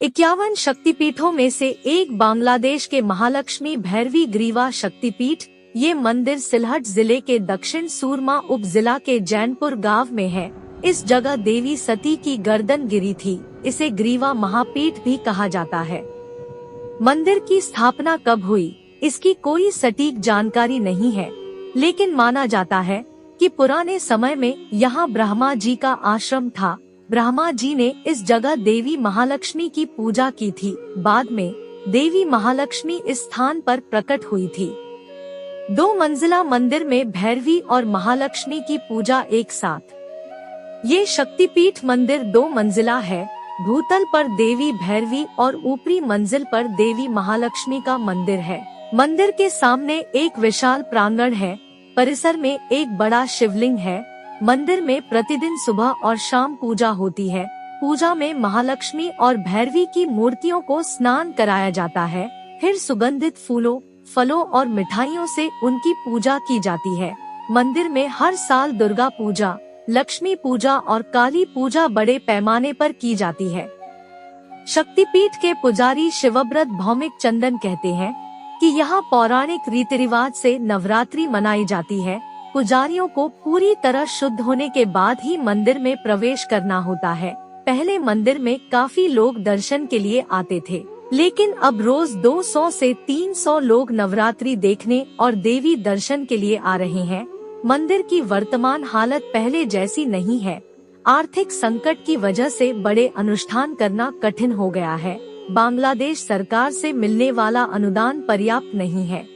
51 शक्तिपीठों में से एक बांग्लादेश के महालक्ष्मी भैरवी ग्रीवा शक्तिपीठ। ये मंदिर सिलहट जिले के दक्षिण सूरमा उप जिला के जैनपुर गांव में है। इस जगह देवी सती की गर्दन गिरी थी। इसे ग्रीवा महापीठ भी कहा जाता है। मंदिर की स्थापना कब हुई, इसकी कोई सटीक जानकारी नहीं है, लेकिन माना जाता है कि पुराने समय में यहाँ ब्रह्मा जी का आश्रम था। ब्रह्मा जी ने इस जगह देवी महालक्ष्मी की पूजा की थी। बाद में देवी महालक्ष्मी इस स्थान पर प्रकट हुई थी। 2 मंजिला मंदिर में भैरवी और महालक्ष्मी की पूजा एक साथ। ये शक्तिपीठ मंदिर 2 मंजिला है। भूतल पर देवी भैरवी और ऊपरी मंजिल पर देवी महालक्ष्मी का मंदिर है। मंदिर के सामने एक विशाल प्रांगण है। परिसर में एक बड़ा शिवलिंग है। मंदिर में प्रतिदिन सुबह और शाम पूजा होती है। पूजा में महालक्ष्मी और भैरवी की मूर्तियों को स्नान कराया जाता है। फिर सुगंधित फूलों, फलों और मिठाइयों से उनकी पूजा की जाती है। मंदिर में हर साल दुर्गा पूजा, लक्ष्मी पूजा और काली पूजा बड़े पैमाने पर की जाती है। शक्तिपीठ के पुजारी शिवव्रत भौमिक चंदन कहते हैं कि यहाँ पौराणिक रीति रिवाज से नवरात्रि मनाई जाती है। पुजारियों को पूरी तरह शुद्ध होने के बाद ही मंदिर में प्रवेश करना होता है। पहले मंदिर में काफी लोग दर्शन के लिए आते थे, लेकिन अब रोज 200 से 300 लोग नवरात्रि देखने और देवी दर्शन के लिए आ रहे हैं। मंदिर की वर्तमान हालत पहले जैसी नहीं है। आर्थिक संकट की वजह से बड़े अनुष्ठान करना कठिन हो गया है। बांग्लादेश सरकार से मिलने वाला अनुदान पर्याप्त नहीं है।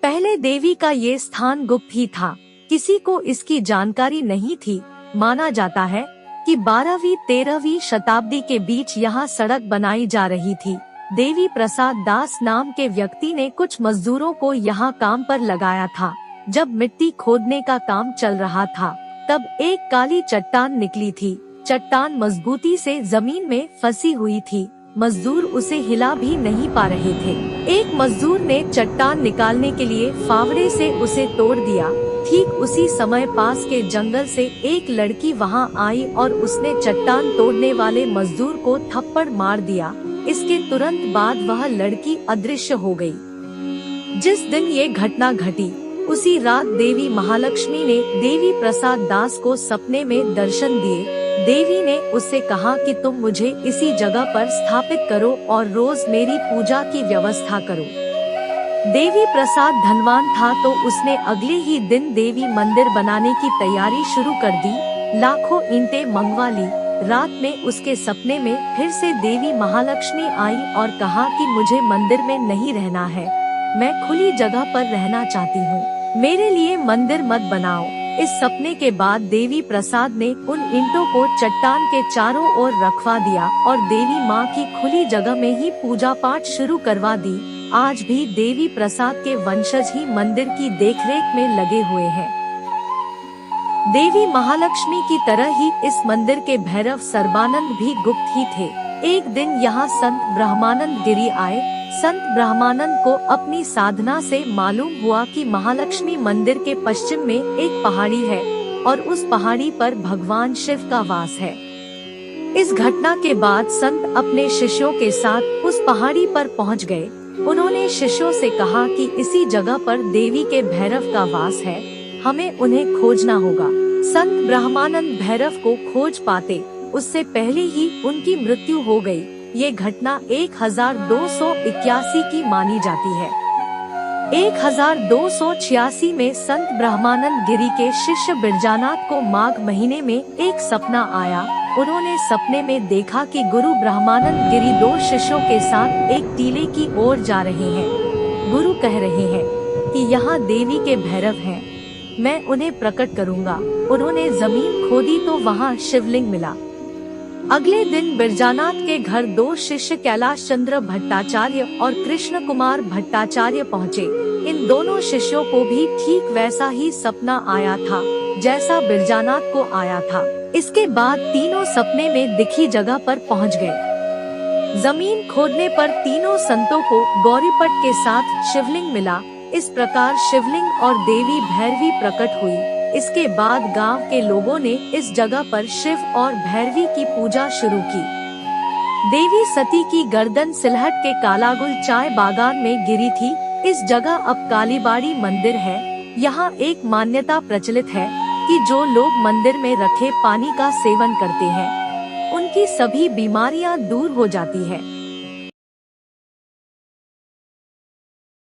पहले देवी का ये स्थान गुप्त ही था, किसी को इसकी जानकारी नहीं थी। माना जाता है कि 12वीं-13वीं शताब्दी के बीच यहाँ सड़क बनाई जा रही थी। देवी प्रसाद दास नाम के व्यक्ति ने कुछ मजदूरों को यहाँ काम पर लगाया था। जब मिट्टी खोदने का काम चल रहा था, तब एक काली चट्टान निकली थी। चट्टान मजबूती से जमीन में फंसी हुई थी। मजदूर उसे हिला भी नहीं पा रहे थे। एक मजदूर ने चट्टान निकालने के लिए फावड़े से उसे तोड़ दिया। ठीक उसी समय पास के जंगल से एक लड़की वहां आई और उसने चट्टान तोड़ने वाले मजदूर को थप्पड़ मार दिया। इसके तुरंत बाद वह लड़की अदृश्य हो गई। जिस दिन ये घटना घटी, उसी रात देवी महालक्ष्मी ने देवी प्रसाद दास को सपने में दर्शन दिए। देवी ने उससे कहा कि तुम मुझे इसी जगह पर स्थापित करो और रोज मेरी पूजा की व्यवस्था करो। देवी प्रसाद धनवान था तो उसने अगले ही दिन देवी मंदिर बनाने की तैयारी शुरू कर दी। लाखों ईंटें मंगवा ली। रात में उसके सपने में फिर से देवी महालक्ष्मी आई और कहा कि मुझे मंदिर में नहीं रहना है, मैं खुली जगह पर रहना चाहती हूँ, मेरे लिए मंदिर मत बनाओ। इस सपने के बाद देवी प्रसाद ने उन ईंटों को चट्टान के चारों ओर रखवा दिया और देवी माँ की खुली जगह में ही पूजा पाठ शुरू करवा दी। आज भी देवी प्रसाद के वंशज ही मंदिर की देखरेख में लगे हुए हैं। देवी महालक्ष्मी की तरह ही इस मंदिर के भैरव सर्बानंद भी गुप्त ही थे। एक दिन यहाँ संत ब्रह्मानंद गिरी आए। संत ब्रह्मानंद को अपनी साधना से मालूम हुआ कि महालक्ष्मी मंदिर के पश्चिम में एक पहाड़ी है और उस पहाड़ी पर भगवान शिव का वास है। इस घटना के बाद संत अपने शिष्यों के साथ उस पहाड़ी पर पहुंच गए। उन्होंने शिष्यों से कहा कि इसी जगह पर देवी के भैरव का वास है, हमें उन्हें खोजना होगा। संत ब्रह्मानंद भैरव को खोज पाते उससे पहले ही उनकी मृत्यु हो गई। ये घटना 1281 की मानी जाती है। 1286 में संत ब्रह्मानंद गिरी के शिष्य बिरजानाथ को माघ महीने में एक सपना आया। उन्होंने सपने में देखा कि गुरु ब्रह्मानंद गिरी 2 शिष्यों के साथ एक टीले की ओर जा रहे हैं। गुरु कह रहे हैं कि यहाँ देवी के भैरव हैं, मैं उन्हें प्रकट करूँगा। उन्होंने जमीन खोदी तो वहाँ शिवलिंग मिला। अगले दिन बिरजानाथ के घर 2 शिष्य कैलाश चंद्र भट्टाचार्य और कृष्ण कुमार भट्टाचार्य पहुँचे। इन दोनों शिष्यों को भी ठीक वैसा ही सपना आया था जैसा बिरजानाथ को आया था। इसके बाद तीनों सपने में दिखी जगह पर पहुँच गए। जमीन खोदने पर तीनों संतों को गौरीपट के साथ शिवलिंग मिला। इस प्रकार शिवलिंग और देवी भैरवी प्रकट हुई। इसके बाद गांव के लोगों ने इस जगह पर शिव और भैरवी की पूजा शुरू की। देवी सती की गर्दन सिलहट के कालागुल चाय बागान में गिरी थी। इस जगह अब कालीबाड़ी मंदिर है। यहाँ एक मान्यता प्रचलित है कि जो लोग मंदिर में रखे पानी का सेवन करते हैं, उनकी सभी बीमारियां दूर हो जाती है।